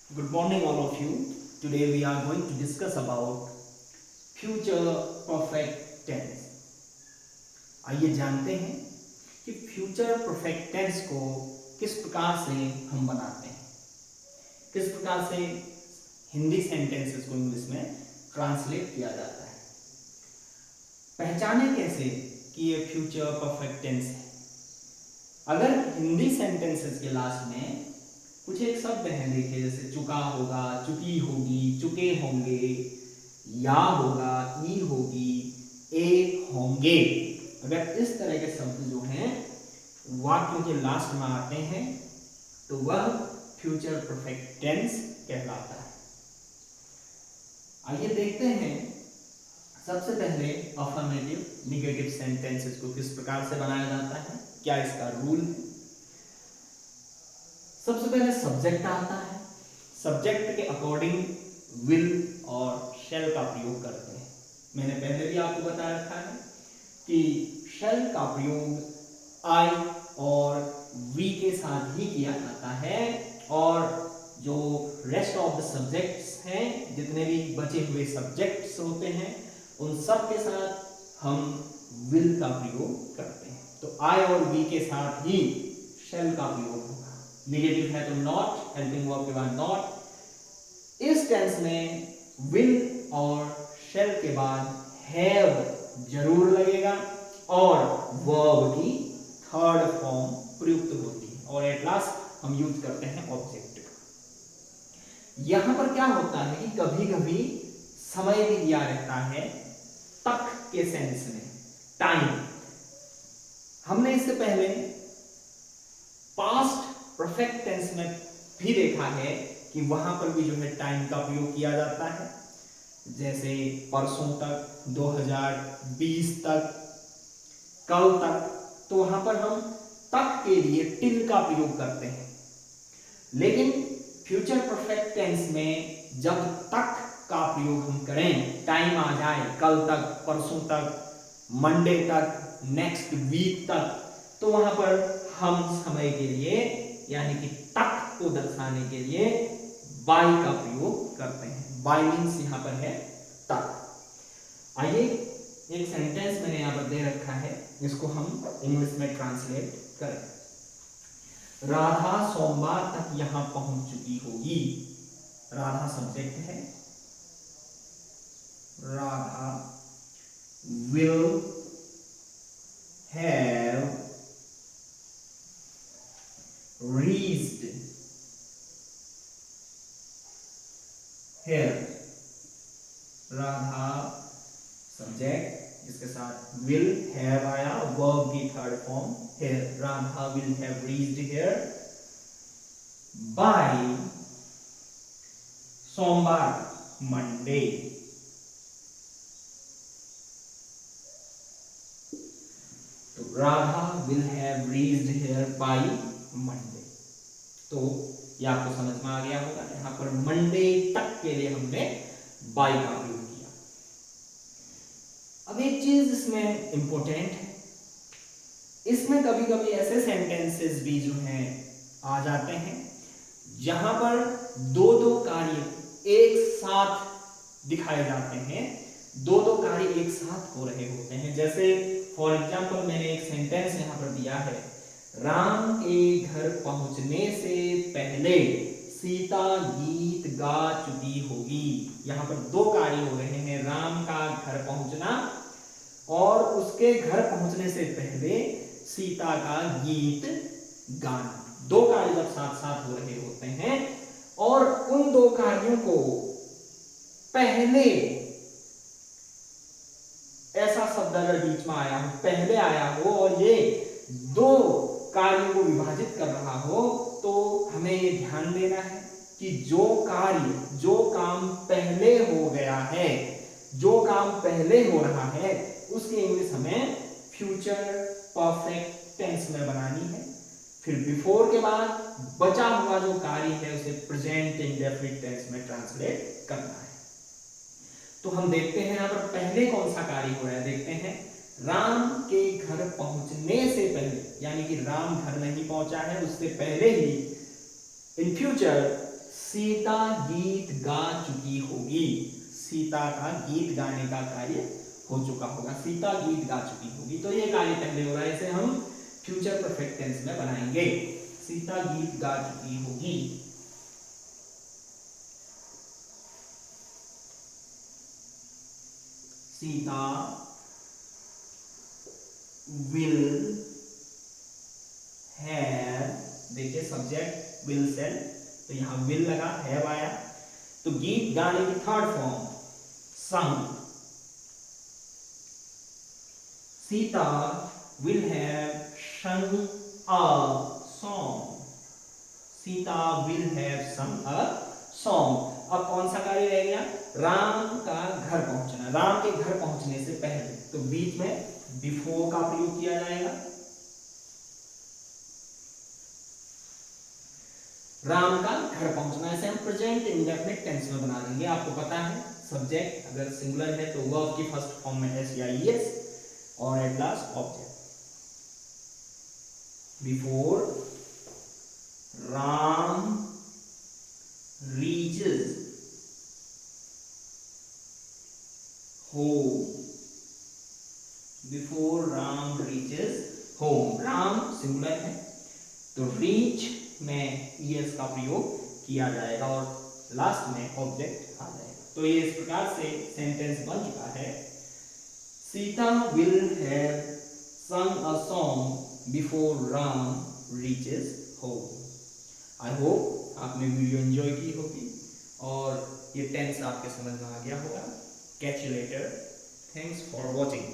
Good morning, all of you. Today we are going to discuss about future perfect tense. आइए जानते हैं कि future perfect tense को किस प्रकार से हम बनाते हैं, किस प्रकार से हिंदी सेंटेंसेस को इंग्लिश में ट्रांसलेट किया जाता है। पहचाने कैसे कि ये फ्यूचर परफेक्ट टेंस है। अगर हिंदी सेंटेंसेस के लास्ट में कुछ एक शब्द हैं, देखिए जैसे चुका होगा, चुकी होगी, चुके होंगे, या होगा, ई होगी, ए होंगे, अगर इस तरह के शब्द जो हैं वाक्यों के लास्ट में आते हैं तो वह फ्यूचर परफेक्ट टेंस कहलाता है। आइए देखते हैं सबसे पहले अफर्मेटिव निगेटिव सेंटेंसेस को किस प्रकार से बनाया जाता है, क्या इसका रूल है। सबसे पहले सब्जेक्ट आता है। सब्जेक्ट के अकॉर्डिंग विल और शैल का प्रयोग करते हैं। मैंने पहले भी आपको बता रखा है कि शैल का प्रयोग आई और वी के साथ ही किया जाता है, और जो रेस्ट ऑफ द सब्जेक्ट्स हैं, जितने भी बचे हुए सब्जेक्ट्स होते हैं, उन सब के साथ हम विल का प्रयोग करते हैं। तो आई और वी के साथ ही शैल का प्रयोग होगा। निगेटिव है तो नॉट, हेल्पिंग वर्ब के बाद नॉट। इस टेंस में विल और शैल के बाद हैव जरूर लगेगा और वर्ब की थर्ड फॉर्म प्रयुक्त होती है, और एट लास्ट हम यूज करते हैं ऑब्जेक्ट का। यहां पर क्या होता है कि कभी कभी समय भी दिया रहता है तक के सेंस में, टाइम। हमने इससे पहले पास्ट परफेक्ट टेंस में भी देखा है कि वहां पर भी जो है टाइम का प्रयोग किया जाता है, जैसे परसों तक, 2020 तक, कल तक। तो वहां पर हम तक के लिए टिल का प्रयोग करते हैं। लेकिन फ्यूचर परफेक्ट टेंस में जब तक का प्रयोग हम करें, टाइम आ जाए कल तक, परसों तक, मंडे तक, नेक्स्ट वीक तक, तो वहां पर हम समय के लिए यानी कि तक को दर्शाने के लिए बाय का प्रयोग करते हैं। बाय मीन्स यहां पर है तक। आइए एक सेंटेंस मैंने यहां पर दे रखा है, इसको हम इंग्लिश में ट्रांसलेट करें। राधा सोमवार तक यहां पहुंच चुकी होगी। राधा सब्जेक्ट है, Radha will have reached here। Radha subject, इसके साथ will have आया, verb की third form here। Radha will have reached here by सोमवार, मंडे। तो Radha will have reached here by Monday. तो ये आपको समझ में आ गया होगा, यहां पर मंडे तक के लिए हमने बाय का प्रयोग किया। अब एक चीज इसमें इंपॉर्टेंट है, इसमें कभी कभी ऐसे सेंटेंसेस भी जो हैं आ जाते हैं जहां पर दो दो कार्य एक साथ दिखाए जाते हैं, दो दो कार्य एक साथ हो रहे होते हैं। जैसे फॉर एग्जाम्पल मैंने एक सेंटेंस यहां पर दिया है, राम के घर पहुंचने से पहले सीता गीत गा चुकी होगी। यहां पर दो कार्य हो रहे हैं, राम का घर पहुंचना और उसके घर पहुंचने से पहले सीता का गीत गाना। दो कार्य जब साथ साथ हो रहे होते हैं और उन दो कार्यों को पहले, ऐसा शब्द अगर बीच में आया हो, पहले आया हो और ये दो कार्यों को विभाजित कर रहा हो, तो हमें ये ध्यान देना है कि जो कार्य, जो काम पहले हो गया है, जो काम पहले हो रहा है, उसकी इंग्लिश हमें फ्यूचर परफेक्ट टेंस में बनानी है। फिर बिफोर के बाद बचा हुआ जो कार्य है उसे प्रेजेंट इंडेफिनिट टेंस में ट्रांसलेट करना है। तो हम देखते हैं यहां पर पहले कौन सा कार्य हो रहा है, देखते हैं। राम के घर पहुंचने से पहले, यानी कि राम घर नहीं पहुंचा है, उससे पहले ही इन फ्यूचर सीता गीत गा चुकी होगी। सीता का गीत गाने का कार्य हो चुका होगा, सीता गीत गा चुकी होगी। तो ये कार्य पहले हो रहा है, इसे हम फ्यूचर परफेक्ट टेंस में बनाएंगे। सीता गीत गा चुकी होगी। सीता will have, देखिए सब्जेक्ट will से, तो यहां will लगा, have आया, तो गीत गाने की थर्ड फॉर्म संग। Sita will have sung a song। Sita will have sung a song। अब कौन सा कार्य रह गया? राम का घर पहुंचना। राम के घर पहुंचने से पहले, तो बीच में बिफोर का प्रयोग किया जाएगा। राम का घर पहुंचना, ऐसे हम प्रेजेंट इंडेफिनिट टेंस में बना देंगे। आपको पता है सब्जेक्ट अगर सिंगुलर है तो वर्ब की फर्स्ट फॉर्म में एस या ईएस और at last object. Before Ram reaches home. Before Ram reaches home. Ram singular है तो रीच में ईएस का प्रयोग किया जाएगा और लास्ट में ऑब्जेक्ट आ जाएगा। तो ये इस प्रकार से सेंटेंस बन चुका है। Sita will have sung a song before Ram reaches home। I hope आपने वीडियो एंजॉय की होगी और ये टेंस आपके समझ में आ गया होगा। Catch you later. Thanks for watching.